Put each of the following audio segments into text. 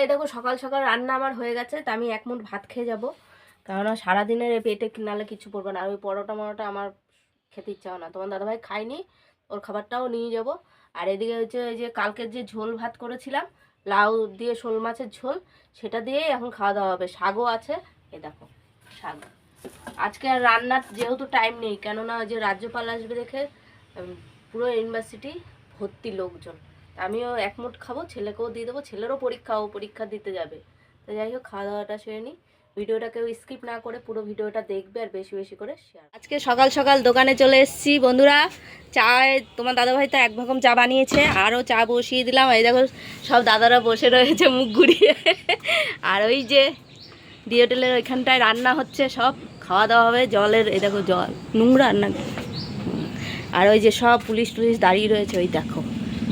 এই দেখো সকাল সকাল রান্না আমার হয়ে গেছে, তা আমি এক মুঠ ভাত খেয়ে যাবো, কেননা সারাদিনের পেটে নালে কিছু পড়বে না। আর ওই পরোটা মরোটা আমার খেতে ইচ্ছাও না, তোমার দাদাভাই খায়নি, ওর খাবারটাও নিয়ে যাব। আর এদিকে হচ্ছে এই যে কালকের যে ঝোল ভাত করেছিলাম লাউ দিয়ে শোল মাছের ঝোল, সেটা দিয়েই এখন খাওয়া দাওয়া হবে। শাকও আছে, এ দেখো শাক। আজকে আর রান্নার যেহেতু টাইম নেই, কেননা যে রাজ্যপাল আসবে দেখে পুরো ইউনিভার্সিটি ভর্তি লোকজন। আমিও এক মুঠ খাবো, ছেলেকেও দিয়ে দেবো, ছেলেরও পরীক্ষা, ও পরীক্ষা দিতে যাবে। তো যাই হোক, খাওয়া দাওয়াটা সেরে নিই। ভিডিওটা কেউ স্কিপ না করে পুরো ভিডিওটা দেখবে আর বেশি বেশি করে শেয়ার। আজকে সকাল সকাল দোকানে চলে এসেছি বন্ধুরা। চায় তোমার দাদাভাই তো এক রকম চা বানিয়েছে, আরও চা বসিয়ে দিলাম। এই দেখো সব দাদারা বসে রয়েছে মুখ ঘুরিয়ে। আর ওই যে ডিওটেলের ওইখানটায় রান্না হচ্ছে, সব খাওয়া দাওয়া হবে। জলের এই দেখো জল নোংরা রান্না। আর ওই যে সব পুলিশ টুলিশ দাঁড়িয়ে রয়েছে, ওই দেখো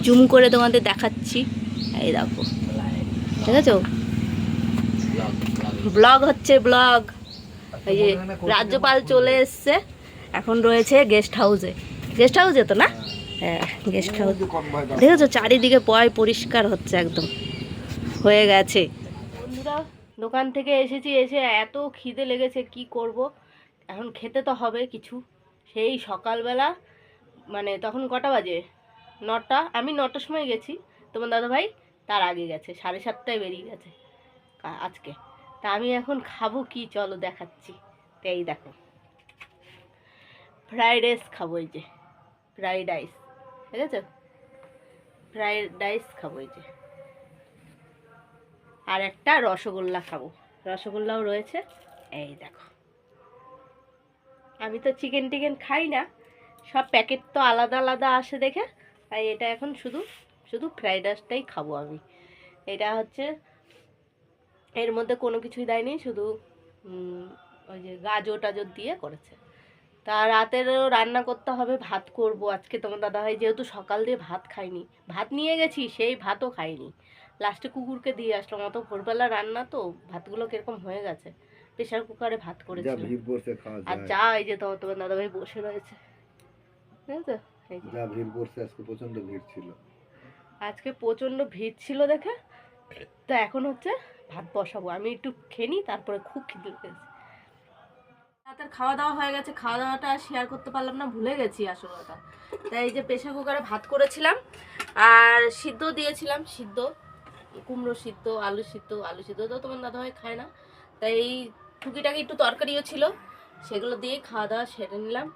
জুম করে তোমাদের দেখাচ্ছি, এই দেখো ঠিক আছে, ব্লগ হচ্ছে ব্লগ। এই যে রাজ্যপাল চলে এসছে, এখন রয়েছে গেস্ট হাউসে। গেস্ট হাউসে তো না, হ্যাঁ গেস্ট হাউস। দেখেছো চারিদিকে পরিষ্কার হচ্ছে, একদম হয়ে গেছে। বন্ধুরা দোকান থেকে এসেছি, এসে এত খিদে লেগেছে, কি করব, এখন খেতে তো হবে কিছু। সেই সকালবেলা মানে তখন কটা বাজে, 9টা, আমি 9টার সময় গেছি, তোমার দাদাভাই তার আগে গেছে, 7:30টায় বেরিয়ে গেছে আজকে। তা আমি এখন খাবো কি চলো দেখাচ্ছি। তো এই দেখো ফ্রাইড রাইস খাবো, এই যে ফ্রাইড রাইস, ঠিক আছে, ফ্রাইড রাইস খাবো এই যে। আর একটা রসগোল্লা খাবো, রসগোল্লাও রয়েছে, এই দেখো। আমি তো চিকেন টিকেন খাই না, সব প্যাকেট তো আলাদা আলাদা আসে দেখে, তাই এটা এখন শুধু শুধু ফ্রাইড রাইসটাই খাবো আমি। এটা হচ্ছে এর মধ্যে কোনো কিছুই দেয়নি, শুধু ওই যে গাজর টাজর দিয়ে করেছে। তা রাতেরও রান্না করতে হবে, ভাত করব আজকে। তোমার দাদাভাই যেহেতু সকাল দিয়ে ভাত খাইনি, ভাত নিয়ে গেছি, সেই ভাতও খাইনি, লাস্টে কুকুরকে দিয়ে আসলাম। অত ভোরবেলা রান্না তো, ভাতগুলো কিরকম হয়ে গেছে, প্রেশার কুকারে ভাত করেছিলাম। আর যা এই যে তোমার দাদাভাই বসে রয়েছে, বুঝেছো, যা ভিড় পড়ছে আজকে, প্রচন্ড ভিড় ছিল আজকে, প্রচন্ড ভিড় ছিল দেখে। তো এখন হচ্ছে ভাত বসাবো, আমি একটু খেয়ে নিই, তারপরে খুব খিদে লেগেছে। রাতের খাওয়া দাওয়া হয়ে গেছে, খাওয়া দাওয়াটা শেয়ার করতে পারলাম না, ভুলে গেছি আসলে ওটা। তাই এই যে প্রেশার কুকারে ভাত করেছিলাম, আর সিদ্ধ দিয়েছিলাম, সিদ্ধ কুমড়ো সিদ্ধ, আলু সিদ্ধ। আলু সিদ্ধ তো তোমার দাদাভাই খায় না, তাই এই টুকিটাকি একটু তরকারিও ছিল, সেগুলো দিয়ে খাওয়া দাওয়া সেরে নিলাম।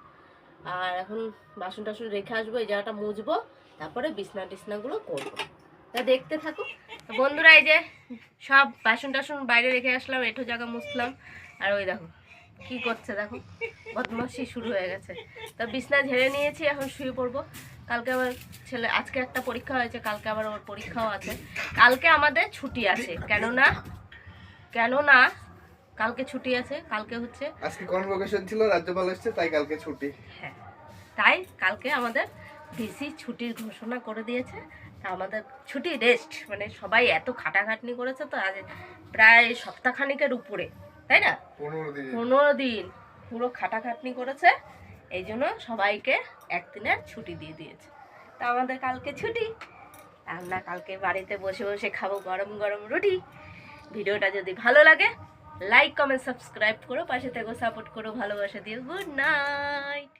আর এখন বাসন টাসন রেখে আসবো, এই জায়গাটা মুছবো, তারপরে বিছনা টিছনাগুলো করবো। তা দেখতে থাকো বন্ধুরা। এই যে সব বাসন টাসন বাইরে রেখে আসলাম, এঠো জায়গা মুছলাম। আর ওই দেখো কি করছে, দেখো বদমাশি শুরু হয়ে গেছে। তা বিছনা ঝেড়ে নিয়েছি, এখন শুয়ে পড়বো। কালকে আবার ছেলে, আজকে একটা পরীক্ষা হয়েছে, কালকে আবার ওর পরীক্ষাও আছে। কালকে আমাদের ছুটি আছে, কেননা কালকে ছুটি আছে। কালকে হচ্ছে আজকে কনভোকেশন ছিল, রাজ্যপাল এসেছে, তাই কালকে ছুটি। হ্যাঁ, তাই কালকে আমাদের ডিসি ছুটির ঘোষণা করে দিয়েছে। তা আমাদের ছুটি, রেস্ট, মানে সবাই এত খাটাখাটনি করেছে তো, আজ প্রায় সপ্তাহখানিকের উপরে, তাই না, 15 দিন পুরো খাটাখাটনি করেছে, এই জন্য সবাইকে একদিনের ছুটি দিয়ে দিয়েছে। তা আমাদের কালকে ছুটি, আমরা কালকে বাড়িতে বসে বসে খাবো গরম গরম রুটি। ভিডিওটা যদি ভালো লাগে লাইক কমেন্ট সাবস্ক্রাইব করো, পাশে থেকে সাপোর্ট করো, ভালোবাসা দিও। Good night.